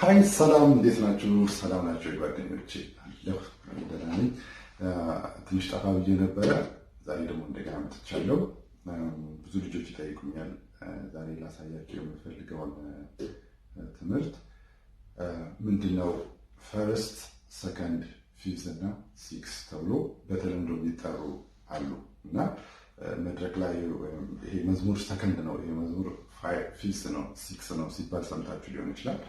ሀይ ሰላም፣ እንዴት ናችሁ? ሰላም ናቸው ጓደኞቼ? አለሁ ደህና ነኝ። ትንሽ ጠፋ ብዬ ነበረ። ዛሬ ደግሞ እንደገና መጥቻለሁ። ብዙ ልጆች ይጠይቁኛል። ዛሬ ላሳያቸው የምፈልገውን ትምህርት ምንድነው ፈርስት፣ ሰከንድ፣ ፊፍዝ እና ሲክስ ተብሎ በተለምዶ የሚጠሩ አሉ እና መድረክ ላይ ይሄ መዝሙር ሰከንድ ነው፣ ይሄ መዝሙር ፊፍዝ ነው፣ ሲክስ ነው ሲባል ሰምታችሁ ሊሆን ይችላል።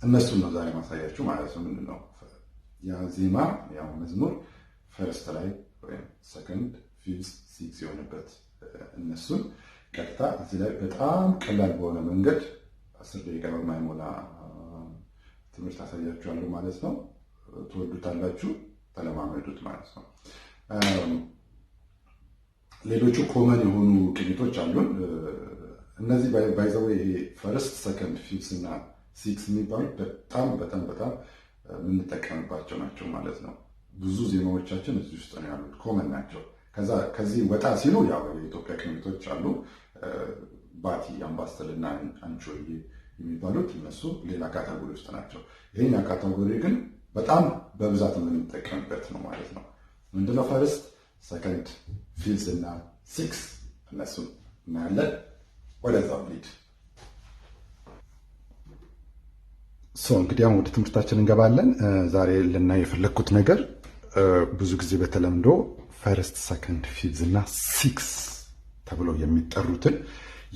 እነሱን ነው ዛሬ ማሳያችሁ ማለት ነው። ምንድነው ያ ዜማ ያው መዝሙር ፈርስት ላይ ወይም ሰከንድ፣ ፊፍዝ፣ ሲክስ የሆነበት እነሱን ቀጥታ እዚህ ላይ በጣም ቀላል በሆነ መንገድ 10 ደቂቃ በማይሞላ ትምህርት አሳያችኋለሁ ማለት ነው። ትወዱታላችሁ፣ ተለማመዱት ማለት ነው። ሌሎቹ ኮመን የሆኑ ቅኝቶች አሉን። እነዚህ ባይዘው ይሄ ፈርስት፣ ሰከንድ፣ ፊፍዝ እና ሲክስ የሚባሉ በጣም የምንጠቀምባቸው ናቸው ማለት ነው። ብዙ ዜማዎቻችን እዚህ ውስጥ ነው ያሉት፣ ኮመን ናቸው። ከዚህ ወጣ ሲሉ ያው የኢትዮጵያ ቅኝቶች አሉ። ባቲ፣ አምባሰል እና አንቾዬ የሚባሉት እነሱ ሌላ ካታጎሪ ውስጥ ናቸው። ይሄኛ ካታጎሪ ግን በጣም በብዛት የምንጠቀምበት ነው ማለት ነው። ምንድነው ፈርስት፣ ሰከንድ፣ ፊፍዝ እና ሲክስ እነሱን እናያለን። ወደዛው እንሂድ። እንግዲህ አሁን ወደ ትምህርታችን እንገባለን። ዛሬ ልናይ የፈለግኩት ነገር ብዙ ጊዜ በተለምዶ ፈርስት፣ ሰከንድ፣ ፊፍዝ እና ሲክስ ተብለው የሚጠሩትን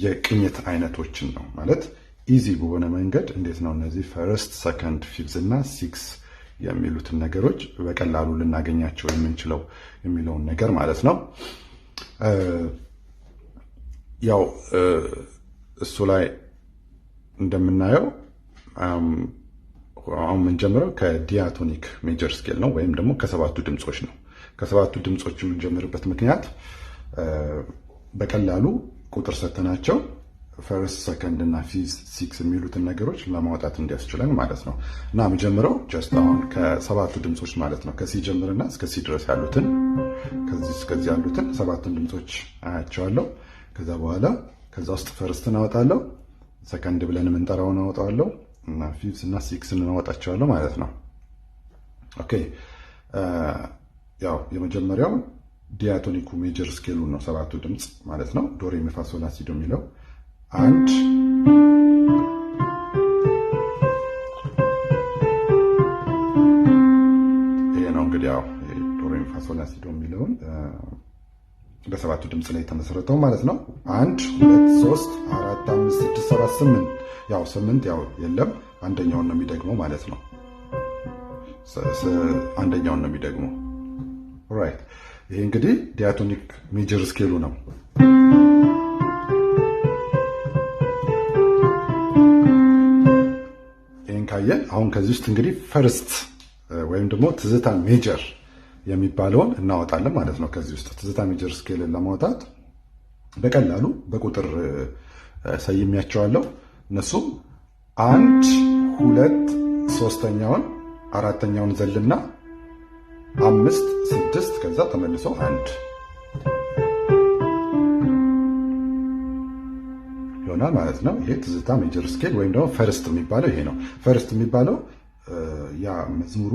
የቅኝት አይነቶችን ነው። ማለት ኢዚ በሆነ መንገድ እንዴት ነው እነዚህ ፈርስት፣ ሰከንድ፣ ፊፍዝ እና ሲክስ የሚሉትን ነገሮች በቀላሉ ልናገኛቸው የምንችለው የሚለውን ነገር ማለት ነው። ያው እሱ ላይ እንደምናየው አሁን የምንጀምረው ከዲያቶኒክ ሜጀር ስኬል ነው፣ ወይም ደግሞ ከሰባቱ ድምጾች ነው። ከሰባቱ ድምጾች የምንጀምርበት ምክንያት በቀላሉ ቁጥር ሰተናቸው ፈርስት፣ ሰከንድ እና ፊፍዝ፣ ሲክስ የሚሉትን ነገሮች ለማውጣት እንዲያስችለን ማለት ነው። እና የምጀምረው ጀስት አሁን ከሰባቱ ድምጾች ማለት ነው። ከሲ ጀምርና እስከ ሲ ድረስ ያሉትን ከዚህ እስከዚህ ያሉትን ሰባቱን ድምጾች አያቸዋለሁ። ከዛ በኋላ ከዛ ውስጥ ፈርስትን አወጣለሁ፣ ሰከንድ ብለን የምንጠራውን አወጣዋለሁ እና ፊፍዝ እና ሲክስን እናወጣቸዋለሁ ማለት ነው። ኦኬ ያው የመጀመሪያው ዲያቶኒኩ ሜጀር ስኬሉ ነው፣ ሰባቱ ድምጽ ማለት ነው። ዶ ሬ ሚ ፋ ሶል ላ ሲ ዶ የሚለው አንድ፣ ይሄ ነው እንግዲህ ያው ዶ ሬ ሚ ፋ ሶል ላ ሲ ዶ የሚለውን በሰባቱ ድምጽ ላይ የተመሰረተው ማለት ነው። 1 2 3 4 5 6 7 8 ያው 8 ያው የለም፣ አንደኛውን ነው የሚደግመው ማለት ነው። አንደኛውን ነው የሚደግመው። ኦልራይት፣ ይሄ እንግዲህ ዲያቶኒክ ሜጀር ስኬሉ ነው። ይሄን ካየን አሁን ከዚህ ውስጥ እንግዲህ ፈርስት ወይም ደግሞ ትዝታ ሜጀር የሚባለውን እናወጣለን ማለት ነው። ከዚህ ውስጥ ትዝታ ሜጀር ስኬልን ለማውጣት በቀላሉ በቁጥር ሰይሜያቸዋለሁ። እነሱም 1 2 ሶስተኛውን አራተኛውን ዘልና 5 6 ከዛ ተመልሶ 1 ይሆናል ማለት ነው። ይሄ ትዝታ ሜጀር ስኬል ወይም ደግሞ ፈርስት የሚባለው ይሄ ነው። ፈርስት የሚባለው ያ መዝሙሩ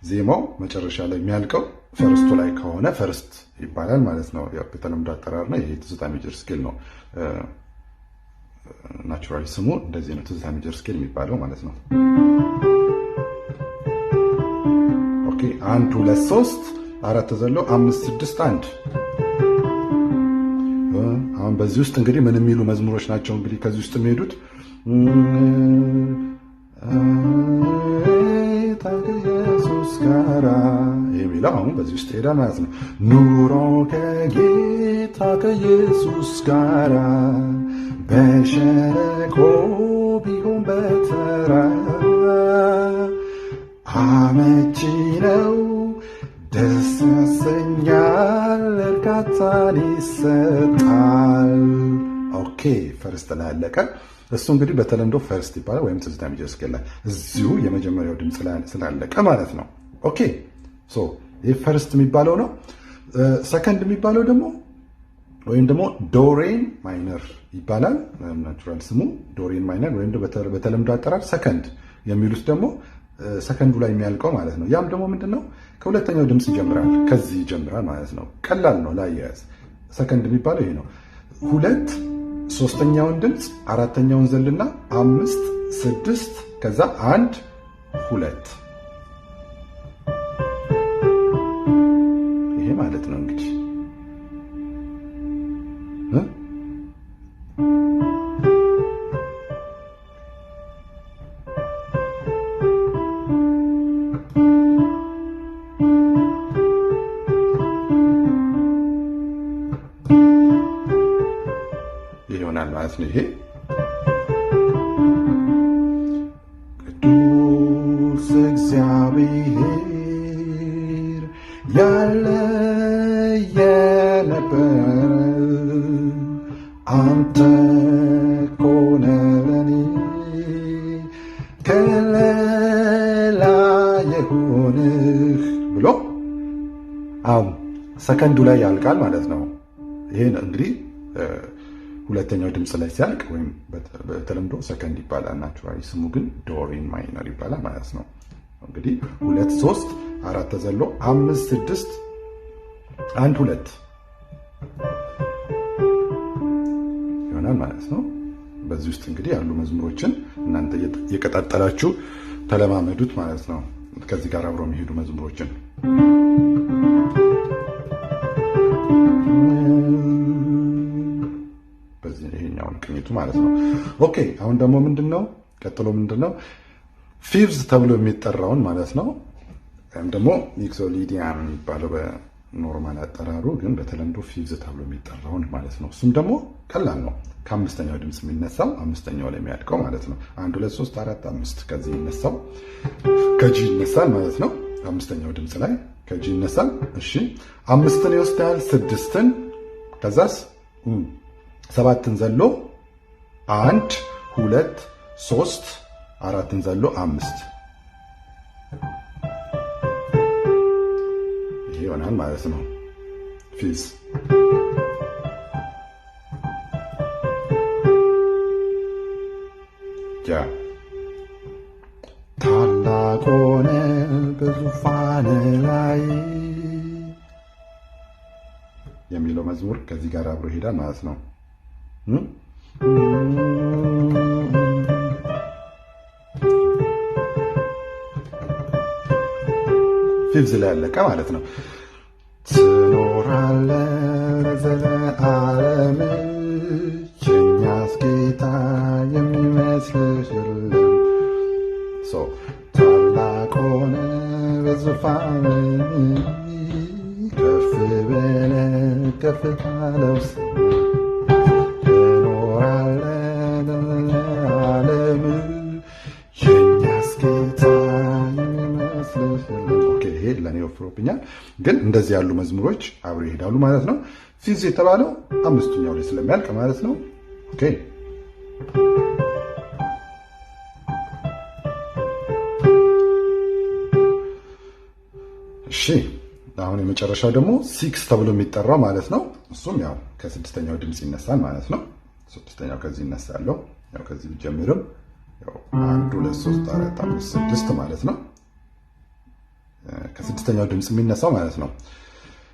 ዜማው መጨረሻ ላይ የሚያልቀው ፈርስቱ ላይ ከሆነ ፈርስት ይባላል ማለት ነው። ያው በተለምዶ አጠራር ነው። ይሄ ትዝታ ሜጀር ስኬል ነው። ናቹራሊ ስሙ እንደዚህ ነው፣ ትዝታ ሜጀር ስኬል የሚባለው ማለት ነው። ኦኬ 1 2 3 4 ተዘሎ 5 6 1። አሁን በዚህ ውስጥ እንግዲህ ምን የሚሉ መዝሙሮች ናቸው እንግዲህ ከዚህ ውስጥ የሚሄዱት ከኢየሱስ ጋራ የሚለው አሁን በዚህ ውስጥ ሄዳ ማለት ነው። ኑሮ ከጌታ ከኢየሱስ ጋራ በሸለቆ ቢሆን በተራ አመቺ ነው፣ ደስ ያሰኛል፣ እርካታን ይሰጣል። ኦኬ ፈርስት ላይ ያለቀ እሱ እንግዲህ በተለምዶ ፈርስት ይባላል ወይም ትዝታ ሜጀር ስኬል ላይ እዚሁ የመጀመሪያው ድምፅ ላይ ስላለቀ ማለት ነው። ኦኬ ሶ ይህ ፈርስት የሚባለው ነው። ሰከንድ የሚባለው ደግሞ ወይም ደግሞ ዶሬን ማይነር ይባላል። ናቹራል ስሙ ዶሬን ማይነር ወይም በተለምዶ አጠራር ሰከንድ የሚሉት ደግሞ ሰከንዱ ላይ የሚያልቀው ማለት ነው። ያም ደግሞ ምንድነው ከሁለተኛው ድምፅ ይጀምራል፣ ከዚህ ይጀምራል ማለት ነው። ቀላል ነው ላያያዝ። ሰከንድ የሚባለው ይሄ ነው። 2 ሶስተኛውን ድምፅ አራተኛውን ዘልና 5 6 ከዛ 1 2 ይሄ ማለት ነው እንግዲህ ይሆናል ማለት ነው። ይሄ ቅዱስ እግዚአብሔር ያለ የነበረ አንተ ኮነ ለኔ ከለላ የሆንህ ብሎ ሰከንዱ ላይ ያልቃል ማለት ነው። ይሄን እንግዲህ ሁለተኛው ድምፅ ላይ ሲያልቅ ወይም በተለምዶ ሰከንድ ይባላል። ናቹራሊ ስሙ ግን ዶሬን ማይነር ይባላል ማለት ነው። እንግዲህ 2 3 4 ተዘሎ 5 6 1 2 ይሆናል ማለት ነው። በዚህ ውስጥ እንግዲህ ያሉ መዝሙሮችን እናንተ የቀጣጠላችሁ ተለማመዱት ማለት ነው። ከዚህ ጋር አብረው የሚሄዱ መዝሙሮችን ይሄኛውን ቅኝቱ ማለት ነው። ኦኬ አሁን ደግሞ ምንድነው ቀጥሎ ምንድነው ፊቭዝ ተብሎ የሚጠራውን ማለት ነው። ወይም ደግሞ ሚክሶሊዲያን የሚባለው በኖርማል አጠራሩ ግን በተለምዶ ፊቭዝ ተብሎ የሚጠራውን ማለት ነው። እሱም ደግሞ ቀላል ነው። ከአምስተኛው ድምፅ የሚነሳው አምስተኛው ላይ የሚያድቀው ማለት ነው። 1 2 3 4 5 ከዚህ ይነሳው ከጂ ይነሳል ማለት ነው። አምስተኛው ድምፅ ላይ ከጂ ይነሳል። እሺ 5ን ይወስዳል፣ 6ን ከዛስ 7ን ዘሎ 1 2 3 4ን ዘሎ 5 ይሄ ይሆናል ማለት ነው ፊዝ። ያ ታላቅ ሆነ በዙፋን ላይ የሚለው መዝሙር ከዚህ ጋር አብሮ ይሄዳል ማለት ነው። ፊቭዝ ላይ ያለቀ ማለት ነው። ትኖራለህ ለዘለዓለም የእኛስ ጌታ የሚመስልህ የለም። ታላቅ ሆነ በዙፋን ከፍ በለህ ከፍ ካለው ለኔ ወፍሮብኛል፣ ግን እንደዚህ ያሉ መዝሙሮች አብረው ይሄዳሉ ማለት ነው። ፊዝ የተባለው አምስተኛው ላይ ስለሚያልቅ ማለት ነው። ኦኬ እሺ አሁን የመጨረሻው ደግሞ ሲክስ ተብሎ የሚጠራው ማለት ነው። እሱም ያው ከስድስተኛው ድምፅ ይነሳል ማለት ነው። ስድስተኛው ከዚህ ይነሳለው ያው ከዚህ ቢጀምርም ያው 1 2 3 4 5 6 ማለት ነው። ከስድስተኛው ድምፅ የሚነሳው ማለት ነው።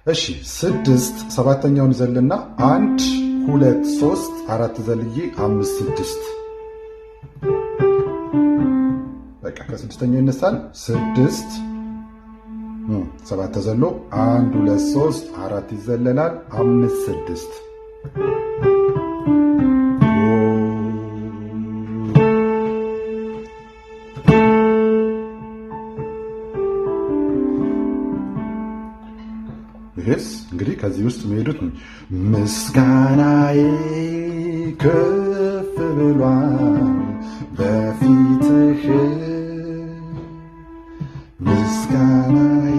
እሺ 6 ሰባተኛውን ዘልና 1 2 3 4 ዘልዬ 5 6 በቃ ከስድስተኛው ይነሳል። 6 7 ተዘሎ 1 2 3 4 ይዘለላል 5 6 ይሄስ እንግዲህ ከዚህ ውስጥ የሚሄዱት ምስጋናዬ ከፍ ብሏል በፊትህ፣ ምስጋናዬ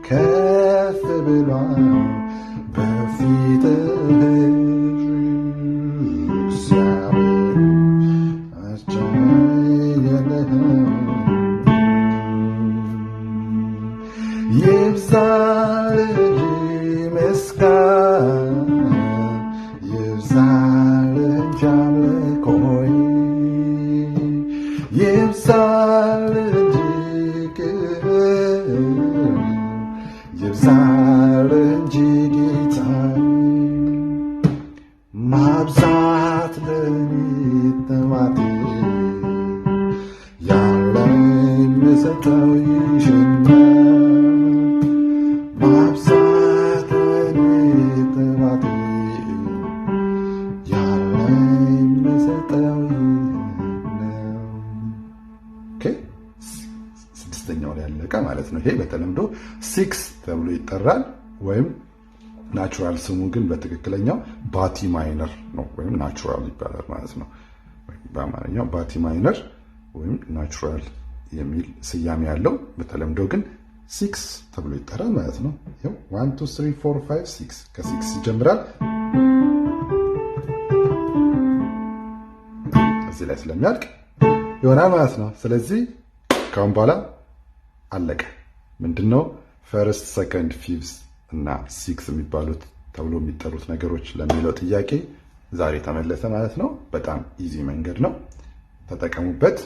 ከፍ ብሏል በፊትህ፣ እግዚአብሔር አስቻለህ ይብዛል ምስጋና ነው። ይሄ በተለምዶ 6 ተብሎ ይጠራል ወይም ናቹራል ስሙ ግን በትክክለኛው ባቲ ማይነር ነው ወይም ናቹራል ይባላል ማለት ነው። በአማርኛው ባቲ ማይነር ወይም ናቹራል የሚል ስያሜ ያለው በተለምዶ ግን 6 ተብሎ ይጠራል ማለት ነው። ይሄው 1 2 3 4 5 6 ከ6 ይጀምራል። እዚህ ላይ ስለሚያልቅ ይሆናል ማለት ነው። ስለዚህ ካሁን በኋላ አለቀ። ምንድነው ፈርስት ሰከንድ ፊፍዝ እና 6 የሚባሉት ተብሎ የሚጠሩት ነገሮች ለሚለው ጥያቄ ዛሬ ተመለሰ ማለት ነው። በጣም ኢዚ መንገድ ነው፣ ተጠቀሙበት።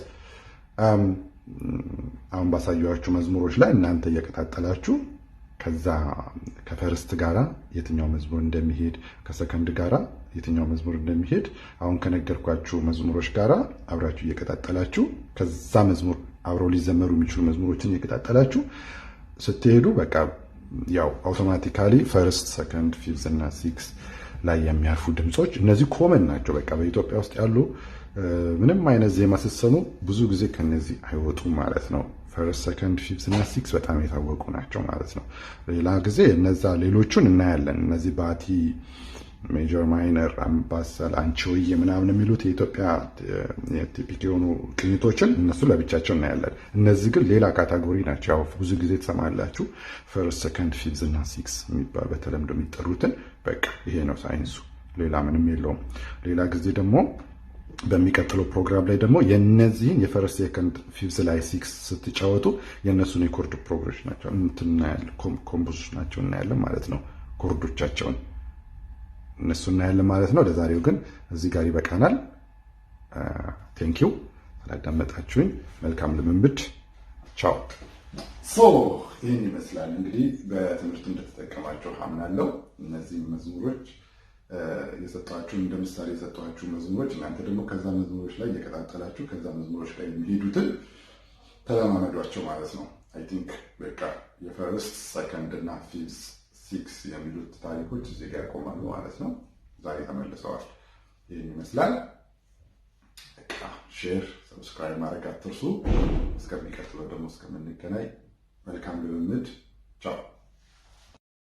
አሁን ባሳየኋችሁ መዝሙሮች ላይ እናንተ እየቀጣጠላችሁ ከዛ ከፈርስት ጋራ የትኛው መዝሙር እንደሚሄድ ከሰከንድ ጋራ የትኛው መዝሙር እንደሚሄድ አሁን ከነገርኳችሁ መዝሙሮች ጋራ አብራችሁ እየቀጣጠላችሁ ከዛ መዝሙር አብረው ሊዘመሩ የሚችሉ መዝሙሮችን እየቀጣጠላችሁ ስትሄዱ በቃ ያው አውቶማቲካሊ ፈርስት ሰከንድ ፊፍዝ እና 6 ላይ የሚያርፉ ድምጾች እነዚህ ኮመን ናቸው። በቃ በኢትዮጵያ ውስጥ ያሉ ምንም አይነት ዜማ ስትሰሙ ብዙ ጊዜ ከነዚህ አይወጡም ማለት ነው። ፈርስት ሰከንድ ፊፍዝ እና 6 በጣም የታወቁ ናቸው ማለት ነው። ሌላ ጊዜ እነዛ ሌሎቹን እናያለን። እነዚህ ባቲ፣ ሜጀር፣ ማይነር፣ አምባሰል፣ አንቺሆዬ ምናምን የሚሉት የኢትዮጵያ ቲፒክ የሆኑ ቅኝቶችን እነሱ ለብቻቸው እናያለን። እነዚህ ግን ሌላ ካታጎሪ ናቸው። ያው ብዙ ጊዜ ትሰማላችሁ ፈርስት ሰከንድ ፊፍዝ እና 6 የሚባል በተለምዶ የሚጠሩትን። በቃ ይሄ ነው ሳይንሱ፣ ሌላ ምንም የለውም። ሌላ ጊዜ ደግሞ በሚቀጥለው ፕሮግራም ላይ ደግሞ የነዚህን የፈርስት ሰከንድ ፊፍዝ ላይ 6 ስትጫወቱ የነሱን የኮርድ ፕሮግሬሽን ናቸው እናያለን፣ ኮምፖዚሽን ናቸው እናያለን ማለት ነው። ኮርዶቻቸውን እነሱ እናያለን ማለት ነው። ለዛሬው ግን እዚህ ጋር ይበቃናል። ቴንኪው ስላዳመጣችሁኝ። መልካም ልምምድ። ቻው። ይህን ይመስላል እንግዲህ በትምህርቱ እንደተጠቀማችሁ አምናለሁ። እነዚህ መዝሙሮች የሰጧችሁ እንደ ምሳሌ የሰጧችሁ መዝሙሮች እናንተ ደግሞ ከዛ መዝሙሮች ላይ እየቀጣጠላችሁ ከዛ መዝሙሮች ላይ የሚሄዱትን ተለማመዷቸው ማለት ነው። አይ ቲንክ በቃ የፈርስት ሰከንድ እና ፊፍዝ 6 የሚሉት ታሪኮች እዚህ ጋር ያቆማሉ ማለት ነው። ዛሬ ተመልሰዋል። ይህን ይመስላል። በቃ ሼር፣ ሰብስክራይብ ማድረግ አትርሱ። እስከሚቀጥለው ደግሞ እስከምንገናኝ መልካም ልምምድ። ቻው።